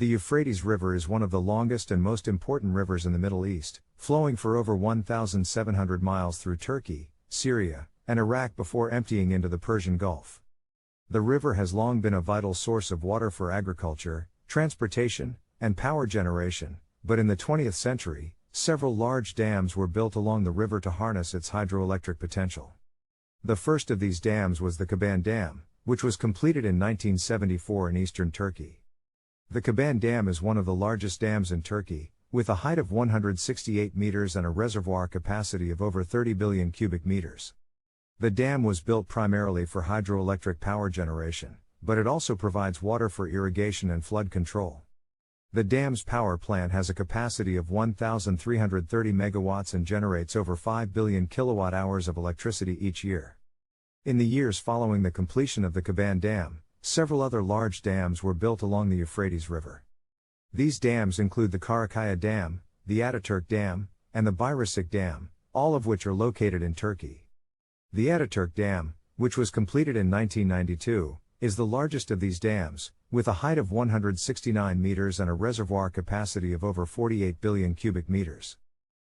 The Euphrates River is one of the longest and most important rivers in the Middle East, flowing for over 1,700 miles through Turkey, Syria, and Iraq before emptying into the Persian Gulf. The river has long been a vital source of water for agriculture, transportation, and power generation, but in the 20th century, several large dams were built along the river to harness its hydroelectric potential. The first of these dams was the Kaban Dam, which was completed in 1974 in eastern Turkey. The Kaban Dam is one of the largest dams in Turkey, with a height of 168 meters and a reservoir capacity of over 30 billion cubic meters. The dam was built primarily for hydroelectric power generation, but it also provides water for irrigation and flood control. The dam's power plant has a capacity of 1,330 megawatts and generates over 5 billion kilowatt hours of electricity each year. In the years following the completion of the Kaban Dam, several other large dams were built along the Euphrates River. These dams include the Karakaya Dam, the Ataturk Dam, and the Biricik Dam, all of which are located in Turkey. The Ataturk Dam, which was completed in 1992, is the largest of these dams, with a height of 169 meters and a reservoir capacity of over 48 billion cubic meters.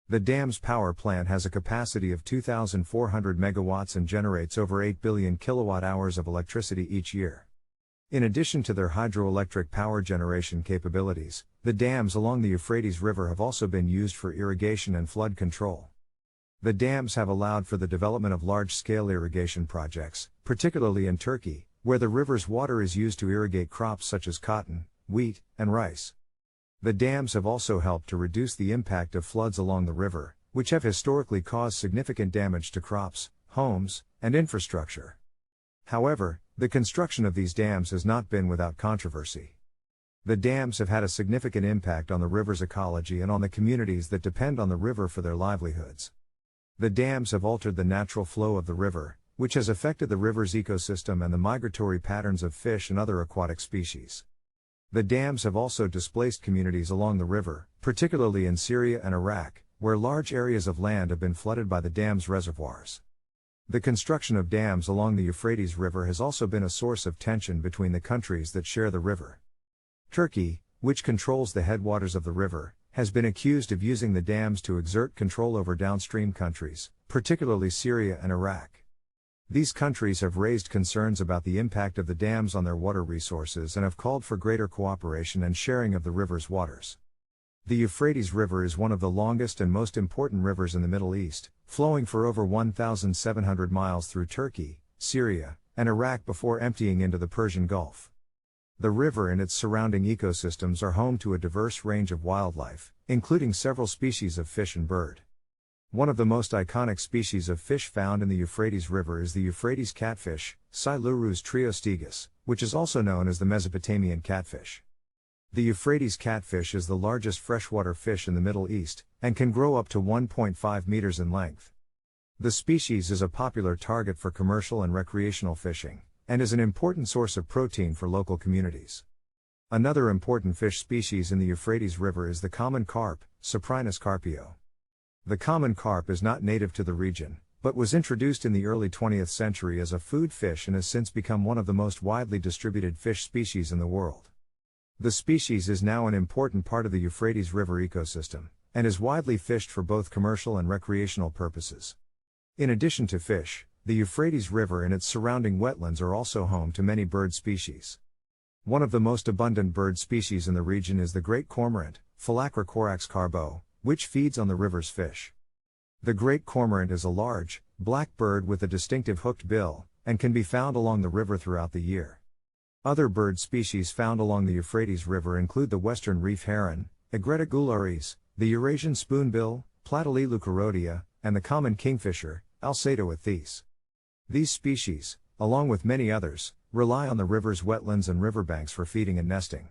The dam's power plant has a capacity of 2,400 megawatts and generates over 8 billion kilowatt hours of electricity each year. In addition to their hydroelectric power generation capabilities, the dams along the Euphrates River have also been used for irrigation and flood control. The dams have allowed for the development of large-scale irrigation projects, particularly in Turkey, where the river's water is used to irrigate crops such as cotton, wheat, and rice. The dams have also helped to reduce the impact of floods along the river, which have historically caused significant damage to crops, homes, and infrastructure. However, the construction of these dams has not been without controversy. The dams have had a significant impact on the river's ecology and on the communities that depend on the river for their livelihoods. The dams have altered the natural flow of the river, which has affected the river's ecosystem and the migratory patterns of fish and other aquatic species. The dams have also displaced communities along the river, particularly in Syria and Iraq, where large areas of land have been flooded by the dam's reservoirs. The construction of dams along the Euphrates River has also been a source of tension between the countries that share the river. Turkey, which controls the headwaters of the river, has been accused of using the dams to exert control over downstream countries, particularly Syria and Iraq. These countries have raised concerns about the impact of the dams on their water resources and have called for greater cooperation and sharing of the river's waters. The Euphrates River is one of the longest and most important rivers in the Middle East, flowing for over 1,700 miles through Turkey, Syria, and Iraq before emptying into the Persian Gulf. The river and its surrounding ecosystems are home to a diverse range of wildlife, including several species of fish and bird. One of the most iconic species of fish found in the Euphrates River is the Euphrates Catfish, Silurus triostegus, which is also known as the Mesopotamian catfish. The Euphrates catfish is the largest freshwater fish in the Middle East, and can grow up to 1.5 meters in length. The species is a popular target for commercial and recreational fishing, and is an important source of protein for local communities. Another important fish species in the Euphrates River is the common carp, Cyprinus carpio. The common carp is not native to the region, but was introduced in the early 20th century as a food fish and has since become one of the most widely distributed fish species in the world. The species is now an important part of the Euphrates River ecosystem, and is widely fished for both commercial and recreational purposes. In addition to fish, the Euphrates River and its surrounding wetlands are also home to many bird species. One of the most abundant bird species in the region is the great cormorant, Phyllacrocorax carbo, which feeds on the river's fish. The great cormorant is a large, black bird with a distinctive hooked bill, and can be found along the river throughout the year. Other bird species found along the Euphrates River include the western reef heron, Egretta gularis, the Eurasian spoonbill, Platyli leucorodia, and the common kingfisher, Alcedo athis. These species, along with many others, rely on the river's wetlands and riverbanks for feeding and nesting.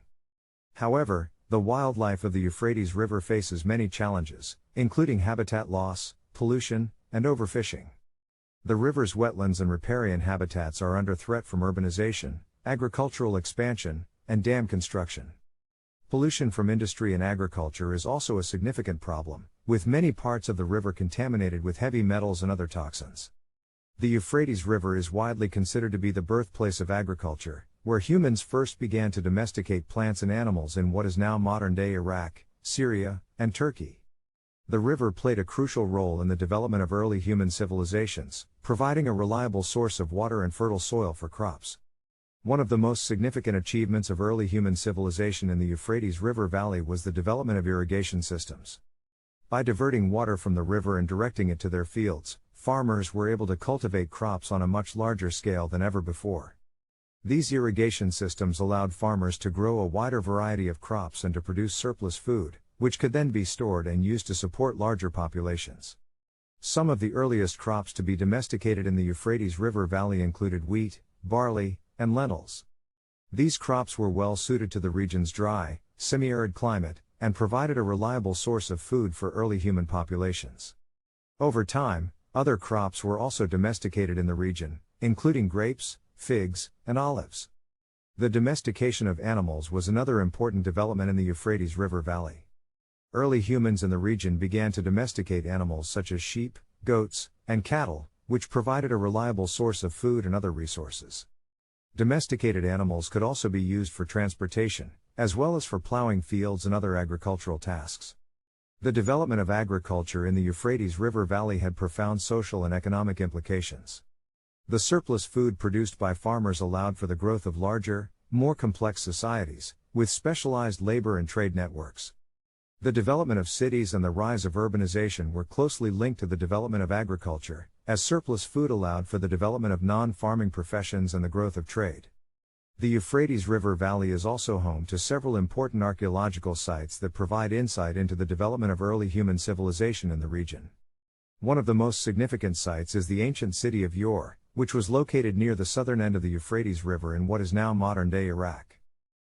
However, the wildlife of the Euphrates River faces many challenges, including habitat loss, pollution, and overfishing. The river's wetlands and riparian habitats are under threat from urbanization, agricultural expansion, and dam construction. Pollution from industry and agriculture is also a significant problem, with many parts of the river contaminated with heavy metals and other toxins. The Euphrates River is widely considered to be the birthplace of agriculture, where humans first began to domesticate plants and animals in what is now modern-day Iraq, Syria, and Turkey. The river played a crucial role in the development of early human civilizations, providing a reliable source of water and fertile soil for crops. One of the most significant achievements of early human civilization in the Euphrates River Valley was the development of irrigation systems. By diverting water from the river and directing it to their fields, farmers were able to cultivate crops on a much larger scale than ever before. These irrigation systems allowed farmers to grow a wider variety of crops and to produce surplus food, which could then be stored and used to support larger populations. Some of the earliest crops to be domesticated in the Euphrates River Valley included wheat, barley, and lentils. These crops were well suited to the region's dry, semi-arid climate, and provided a reliable source of food for early human populations. Over time, other crops were also domesticated in the region, including grapes, figs, and olives. The domestication of animals was another important development in the Euphrates River Valley. Early humans in the region began to domesticate animals such as sheep, goats, and cattle, which provided a reliable source of food and other resources. Domesticated animals could also be used for transportation, as well as for plowing fields and other agricultural tasks. The development of agriculture in the Euphrates River Valley had profound social and economic implications. The surplus food produced by farmers allowed for the growth of larger, more complex societies, with specialized labor and trade networks. The development of cities and the rise of urbanization were closely linked to the development of agriculture, as surplus food allowed for the development of non-farming professions and the growth of trade. The Euphrates River Valley is also home to several important archaeological sites that provide insight into the development of early human civilization in the region. One of the most significant sites is the ancient city of Ur, which was located near the southern end of the Euphrates River in what is now modern-day Iraq.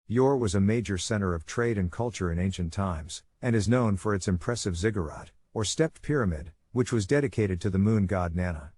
Ur was a major center of trade and culture in ancient times, and is known for its impressive ziggurat, or stepped pyramid, which was dedicated to the moon god Nana.